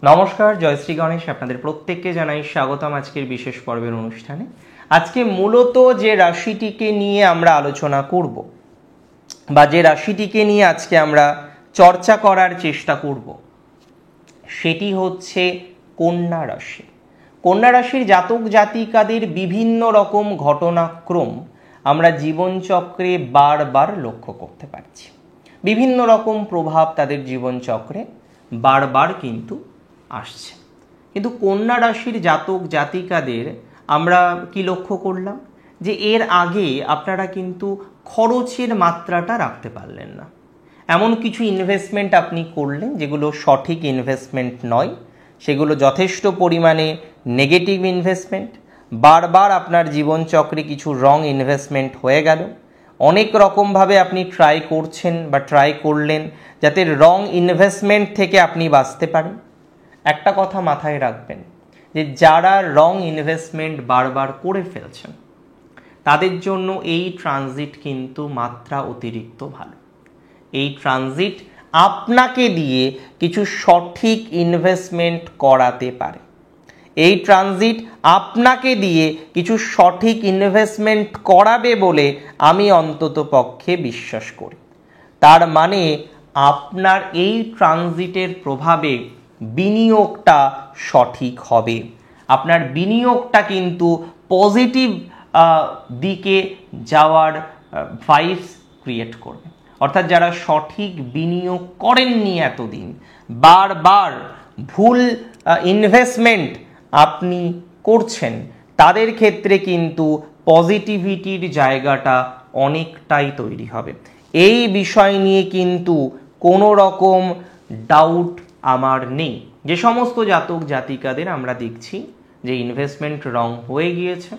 নমস্কার, জয়শ্রী গণেশ আপনাদের প্রত্যেককে জানাই স্বাগতম আজকের বিশেষ পর্বের অনুষ্ঠানে। আজকে মূলত যে রাশিটিকে নিয়ে আমরা আলোচনা করব বা যে রাশিটিকে নিয়ে আজকে আমরা চর্চা করার চেষ্টা করব সেটি হচ্ছে কন্যা রাশি। কন্যা রাশির জাতক জাতিকাদের বিভিন্ন রকম ঘটনাক্রম আমরা জীবনচক্রে বারবার লক্ষ্য করতে পারছি। বিভিন্ন রকম প্রভাব তাদের জীবনচক্রে বারবার কিন্তু আসছে। কিন্তু কন্যা রাশির জাতক জাতিকাদের আমরা কি লক্ষ্য করলাম যে এর আগে আপনারা কিন্তু খরচের মাত্রাটা রাখতে পারলেন না। এমন কিছু ইনভেস্টমেন্ট আপনি করলেন যেগুলো সঠিক ইনভেস্টমেন্ট নয়, সেগুলো যথেষ্ট পরিমাণে নেগেটিভ ইনভেস্টমেন্ট। বারবার আপনার জীবনচক্রে কিছু রং ইনভেস্টমেন্ট হয়ে গেল। অনেক রকমভাবে আপনি ট্রাই করছেন বা ট্রাই করলেন যাতে রং ইনভেস্টমেন্ট থেকে আপনি বাঁচতে পারেন। একটা কথা মাথায় রাখবেন যে যারা রং ইনভেস্টমেন্ট বারবার করে ফেলছেন তাদের জন্য এই ট্রানজিট কিন্তু মাত্রা অতিরিক্ত ভালো। এই ট্রানজিট আপনাকে দিয়ে কিছু সঠিক ইনভেস্টমেন্ট করাতে পারে। এই ট্রানজিট আপনাকে দিয়ে কিছু সঠিক ইনভেস্টমেন্ট করাবে বলে আমি অন্তত পক্ষে বিশ্বাস করি। তার মানে আপনার এই ট্রানজিটের প্রভাবে বিনিয়োগটা সঠিক হবে। আপনার বিনিয়োগটা কিন্তু পজিটিভ দিকে যাওয়ার ভাইবস ক্রিয়েট করবে। অর্থাৎ যারা সঠিক বিনিয়োগ করেননি এতদিন, বারবার ভুল ইনভেস্টমেন্ট আপনি করছেন, তাদের ক্ষেত্রে কিন্তু পজিটিভিটির জায়গাটা অনেকটাই তৈরি হবে। এই বিষয় নিয়ে কিন্তু কোনো রকম ডাউট আমার নেই। যে সমস্ত জাতক জাতিকাদের আমরা দেখছি যে ইনভেস্টমেন্ট রং হয়ে গিয়েছে,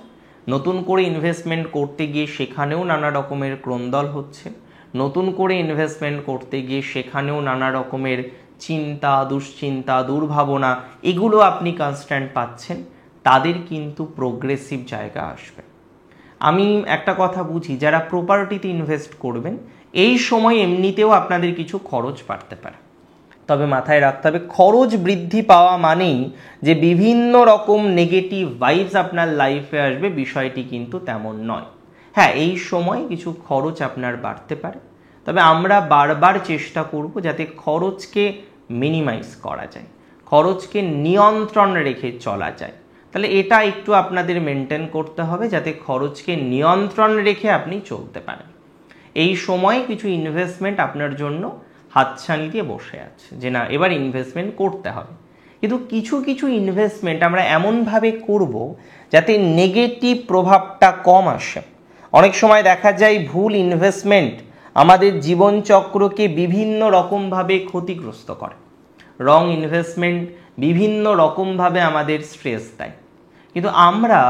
নতুন করে ইনভেস্টমেন্ট করতে গিয়ে সেখানেও নানা রকমের ক্রন্দল হচ্ছে, নতুন করে ইনভেস্টমেন্ট করতে গিয়ে সেখানেও নানা রকমের চিন্তা, দুশ্চিন্তা, দুর্ভাবনা এগুলো আপনি কনস্ট্যান্ট পাচ্ছেন, তাদের কিন্তু প্রোগ্রেসিভ জায়গা আসবে। আমি একটা কথা বুঝি, যারা প্রপার্টিতে ইনভেস্ট করবেন এই সময় এমনিতেও আপনাদের কিছু খরচ বাড়তে পারে। তবে মাথায় রাখতে হবে খরচ বৃদ্ধি পাওয়া মানেই যে বিভিন্ন রকম নেগেটিভ ভাইবস আপনার লাইফে আসবে, বিষয়টি কিন্তু তেমন নয়। হ্যাঁ, এই সময় কিছু খরচ আপনার বাড়তে পারে, তবে আমরা বারবার চেষ্টা করব যাতে খরচকে মিনিমাইজ করা যায়, খরচকে নিয়ন্ত্রণ রেখে চলা যায়। তাহলে এটা একটু আপনাদের মেনটেন করতে হবে যাতে খরচকে নিয়ন্ত্রণ রেখে আপনি চলতে পারেন। এই সময় কিছু ইনভেস্টমেন্ট আপনার জন্য হাতছানি দিয়ে বসে আছে যে না, এবার ইনভেস্টমেন্ট করতে হবে। কিন্তু কিছু কিছু ইনভেস্টমেন্ট আমরা এমনভাবে করব যাতে নেগেটিভ প্রভাবটা কম আসে। অনেক সময় দেখা যায় ভুল ইনভেস্টমেন্ট আমাদের জীবনচক্রকে বিভিন্ন রকমভাবে ক্ষতিগ্রস্ত করে। রং ইনভেস্টমেন্ট বিভিন্ন রকমভাবে আমাদের স্ট্রেস দেয়। কিন্তু আমরা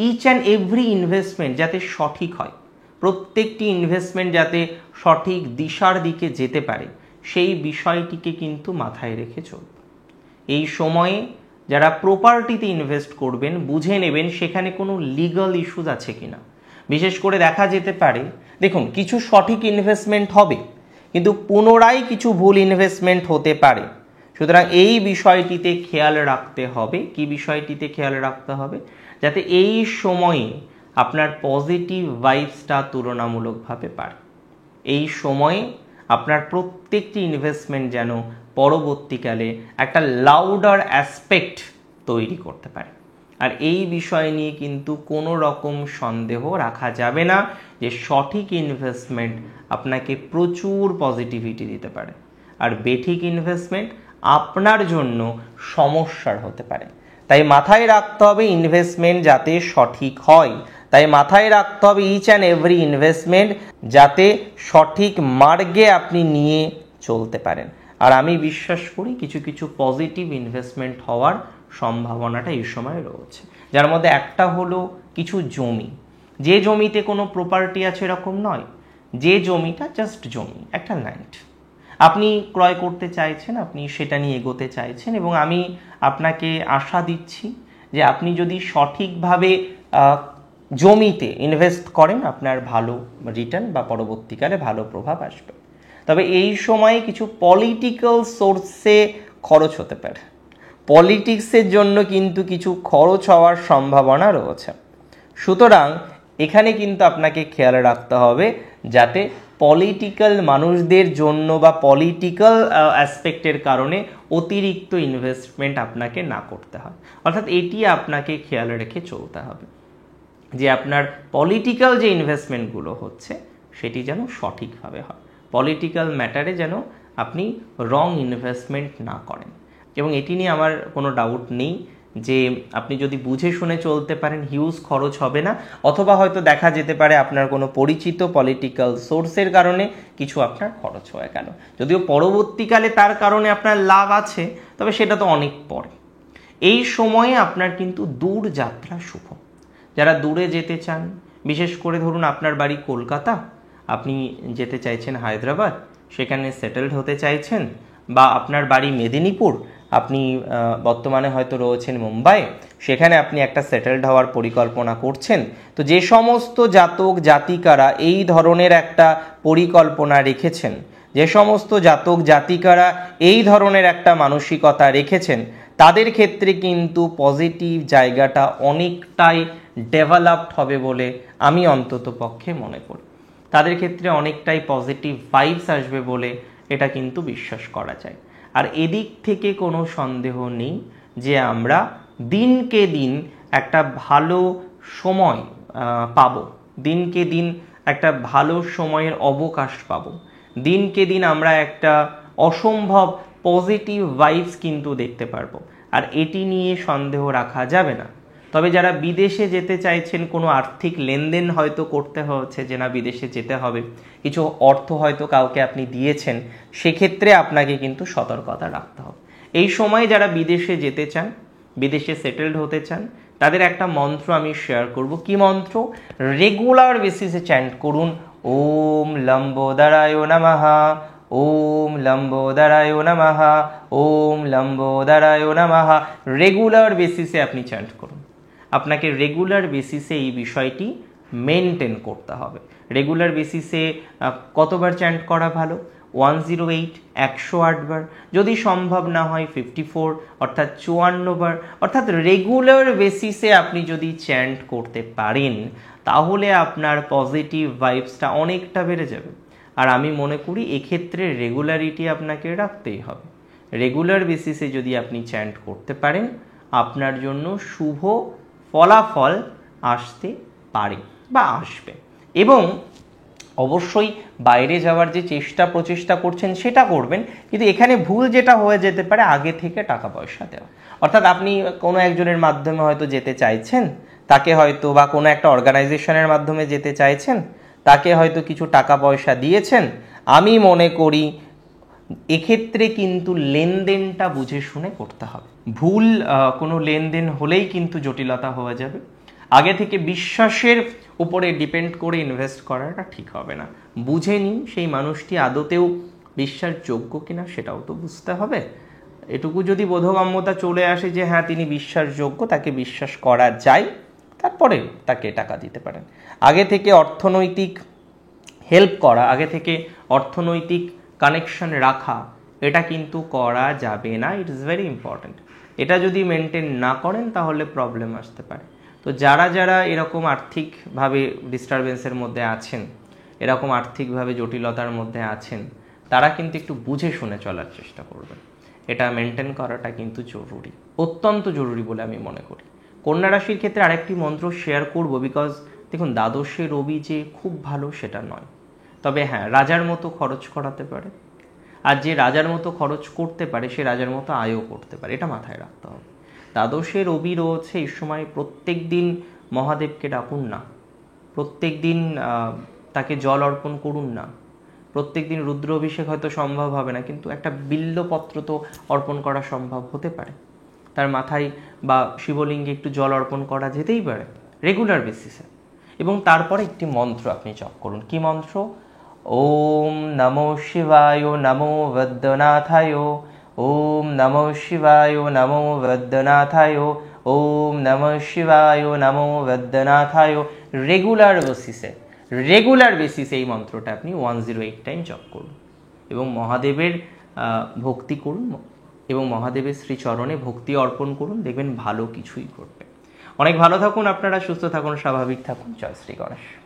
ইচ অ্যান্ড এভরি ইনভেস্টমেন্ট যাতে সঠিক হয়, প্রত্যেকটি ইনভেস্টমেন্ট যাতে সঠিক দিশার দিকে যেতে পারে, সেই বিষয়টিকে কিন্তু মাথায় রেখে চলব। এই সময়ে যারা প্রপার্টিতে ইনভেস্ট করবেন বুঝে নেবেন সেখানে কোনো লিগাল ইস্যুজ আছে কিনা। বিশেষ করে দেখা যেতে পারে, দেখুন, কিছু সঠিক ইনভেস্টমেন্ট হবে কিন্তু পুনরায় কিছু ভুল ইনভেস্টমেন্ট হতে পারে। সুতরাং এই বিষয়টিতে খেয়াল রাখতে হবে। কি বিষয়টিতে খেয়াল রাখতে হবে? যাতে এই সময়ে আপনার পজিটিভ ভাইবসটা তুলনামূলকভাবে বাড়ে। এই সময়ে আপনার প্রত্যেকটি ইনভেস্টমেন্ট যেন পরবর্তীকালে একটা লাউডার অ্যাসপেক্ট তৈরি করতে পারে। আর এই বিষয় নিয়ে কিন্তু কোনো রকম সন্দেহ রাখা যাবে না যে সঠিক ইনভেস্টমেন্ট আপনাকে প্রচুর পজিটিভিটি দিতে পারে, আর বেঠিক ইনভেস্টমেন্ট আপনার জন্য সমস্যার হতে পারে। তাই মাথায় রাখতে হবে ইনভেস্টমেন্ট যাতে সঠিক হয়, তাই মাথায় রাখতে হবে ইচ অ্যান্ড এভরি ইনভেস্টমেন্ট যাতে সঠিক মার্গে আপনি নিয়ে চলতে পারেন। আর আমি বিশ্বাস করি কিছু কিছু পজিটিভ ইনভেস্টমেন্ট হওয়ার সম্ভাবনাটা এই সময় রয়েছে। যার মধ্যে একটা হলো কিছু জমি। যে জমিতে কোনো প্রপার্টি আছে এরকম নয়, যে জমিটা জাস্ট জমি, একটা ল্যান্ড আপনি ক্রয় করতে চাইছেন, আপনি সেটা নিয়ে এগোতে চাইছেন, এবং আমি আপনাকে আশা দিচ্ছি যে আপনি যদি সঠিকভাবে জমিতে ইনভেস্ট করেন আপনার ভালো রিটার্ন বা পরবর্তীকালে ভালো প্রভাব আসবে। তবে এই সময়ে কিছু পলিটিক্যাল সোর্সে খরচ হতে পারে। পলিটিক্সের জন্য কিন্তু কিছু খরচ হওয়ার সম্ভাবনা রয়েছে। সুতরাং এখানে কিন্তু আপনাকে খেয়াল রাখতে হবে যাতে পলিটিক্যাল মানুষদের জন্য বা পলিটিক্যাল অ্যাসপেক্টের কারণে অতিরিক্ত ইনভেস্টমেন্ট আপনাকে না করতে হয়। অর্থাৎ এটি আপনাকে খেয়াল রেখে চলতে হবে যে আপনার পলিটিক্যাল যে ইনভেস্টমেন্টগুলো হচ্ছে সেটি যেন সঠিকভাবে হয়, পলিটিক্যাল ম্যাটারে যেন আপনি রং ইনভেস্টমেন্ট না করেন। এবং এটি নিয়ে আমার কোনো ডাউট নেই যে আপনি যদি বুঝে শুনে চলতে পারেন হিউজ খরচ হবে না, অথবা হয়তো দেখা যেতে পারে আপনার কোনো পরিচিত পলিটিক্যাল সোর্সের কারণে কিছু আপনার খরচ হয়ে গেল, যদিও পরবর্তীকালে তার কারণে আপনার লাভ আছে, তবে সেটা তো অনেক পরে। এই সময়ে আপনার কিন্তু দূর যাত্রা শুভ। যারা দূরে যেতে চান, বিশেষ করে ধরুন আপনার বাড়ি কলকাতা, আপনি যেতে চাইছেন হায়দ্রাবাদ, সেখানে সেটেলড হতে চাইছেন, বা আপনার বাড়ি মেদিনীপুর, আপনি বর্তমানে হয়তো রয়েছেন মুম্বাই, সেখানে আপনি একটা সেটেলড হওয়ার পরিকল্পনা করছেন। তো যে সমস্ত জাতক জাতিকারা এই ধরনের একটা পরিকল্পনা রেখেছেন, যে সমস্ত জাতক জাতিকারা এই ধরনের একটা মানসিকতা রেখেছেন, তাদের ক্ষেত্রে কিন্তু পজিটিভ জায়গাটা অনেকটাই ডেভেলপড হবে বলে আমি অন্তত পক্ষে মনে করি। তাদের ক্ষেত্রে অনেকটাই পজিটিভ ভাইবস আসবে বলে এটা কিন্তু বিশ্বাস করা যায়। আর এদিক থেকে কোনো সন্দেহ নেই যে আমরা দিনকে দিন একটা ভালো সময় পাবো, দিনকে দিন একটা ভালো সময়ের অবকাশ পাবো, দিনকে দিন আমরা একটা অসম্ভব পজিটিভ ভাইবস কিন্তু দেখতে পারবো। আর এটি নিয়ে সন্দেহ রাখা যাবে না। তবে যারা বিদেশে যেতে চাইছেন, কোনো আর্থিক লেনদেন হয়তো করতে হচ্ছে যে না বিদেশে যেতে হবে, কিছু অর্থ হয়তো কাউকে আপনি দিয়েছেন, সেক্ষেত্রে আপনাকে কিন্তু সতর্কতা রাখতে হবে। এই সময় যারা বিদেশে যেতে চান, বিদেশে সেটেলড হতে চান, তাদের একটা মন্ত্র আমি শেয়ার করব। কি মন্ত্র? রেগুলার বেসিসে চ্যান্ট করুন, ওম লম্বোদরায় নমঃ, ওম লম্বোদরায় নমঃ, ওম লম্বোদরায় নমঃ। রেগুলার বেসিসে আপনি চ্যান্ট করুন। আপনাকে রেগুলার বেসিসে এই বিষয়টি মেনটেন করতে হবে। রেগুলার বেসিসে কতবার চ্যান্ট করা ভালো? 108, 108 বার, যদি সম্ভব না হয় 54 অর্থাৎ 54 বার। অর্থাৎ রেগুলার বেসিসে আপনি যদি চ্যান্ট করতে পারেন তাহলে আপনার পজিটিভ ভাইবসটা অনেকটা বেড়ে যাবে। আর আমি মনে করি এক্ষেত্রে রেগুলারিটি আপনাকে রাখতেই হবে। রেগুলার বেসিসে যদি আপনি চ্যান্ট করতে পারেন আপনার জন্য শুভ ফলাফল আসতে পারে বা আসবে। এবং অবশ্যই বাইরে যাওয়ার যে প্রচেষ্টা করছেন সেটা করবেন, কিন্তু এখানে ভুল যেটা হয়ে যেতে পারে আগে থেকে টাকা পয়সা দেওয়া। অর্থাৎ আপনি কোনো একজনের মাধ্যমে হয়তো যেতে চাইছেন, তাকে হয়তো, বা কোনো একটা অর্গানাইজেশনের মাধ্যমে যেতে চাইছেন, তাকে হয়তো কিছু টাকা পয়সা দিয়েছেন। আমি মনে করি এক্ষেত্রে কিন্তু লেনদেনটা বুঝে শুনে করতে হবে। ভুল কোনো লেনদেন হলেই কিন্তু জটিলতা হয়ে যাবে। আগে থেকে বিশ্বাসের উপরে ডিপেন্ড করে ইনভেস্ট করাটা ঠিক হবে না। বুঝে নিন সেই মানুষটি আদতেও বিশ্বাসযোগ্য কিনা, সেটাও তো বুঝতে হবে। এটুকু যদি বোধগম্যতা চলে আসে যে হ্যাঁ তিনি বিশ্বাসযোগ্য, তাকে বিশ্বাস করা যায়, তারপরে তাকে টাকা দিতে পারেন। আগে থেকে অর্থনৈতিক হেল্প করা, আগে থেকে অর্থনৈতিক কানেকশন রাখা, এটা কিন্তু করা যাবে না। It is very important. এটা যদি মেনটেন না করেন তাহলে প্রবলেম আসতে পারে। তো যারা যারা এরকম আর্থিকভাবে ডিস্টারবেন্সের মধ্যে আছেন, এরকম আর্থিকভাবে জটিলতার মধ্যে আছেন, তারা কিন্তু একটু বুঝে শুনে চলার চেষ্টা করবেন। এটা মেনটেন করাটা কিন্তু জরুরি, অত্যন্ত জরুরি বলে আমি মনে করি। কন্যা রাশির ক্ষেত্রে আরেকটি মন্ত্র শেয়ার করব, বিকজ দেখুন দ্বাদশে রবি যে খুব ভালো সেটা নয়, তবে হ্যাঁ রাজার মতো খরচ করাতে পারে। আর যে রাজার মতো খরচ করতে পারে সে রাজার মতো আয়ও করতে পারে, এটা মাথায় রাখতে হবে। দ্বাদশে রবি রয়েছে, এই সময় প্রত্যেক দিন মহাদেবকে ডাকুন না, প্রত্যেক দিন তাকে জল অর্পণ করুন না, প্রত্যেক দিন রুদ্র অভিষেক হয়তো সম্ভব হবে না, কিন্তু একটা বিল্লপত্র তো অর্পণ করা সম্ভব হতে পারে। তার মাথায় বা শিবলিঙ্গে একটু জল অর্পণ করা যেতেই পারে রেগুলার বেসিসে। এবং তারপরে একটি মন্ত্র আপনি জপ করুন। কি মন্ত্র? ওম নমো শিবায় নমো বৈদ্যনাথায়, ওম নমো শিবায় নমো বৈদ্যনাথায়, ওম নমো শিবায় নমো বৈদ্যনাথায়। রেগুলার বেসিসে এই মন্ত্রটা আপনি 108 টাইম জপ করুন এবং মহাদেবের ভক্তি করুন, এবং মহাদেবের শ্রীচরণে ভক্তি অর্পণ করুন, দেখবেন ভালো কিছুই ঘটবে। অনেক ভালো থাকুন আপনারা, সুস্থ থাকুন, স্বাভাবিক থাকুন। জয় শ্রী গণেশ।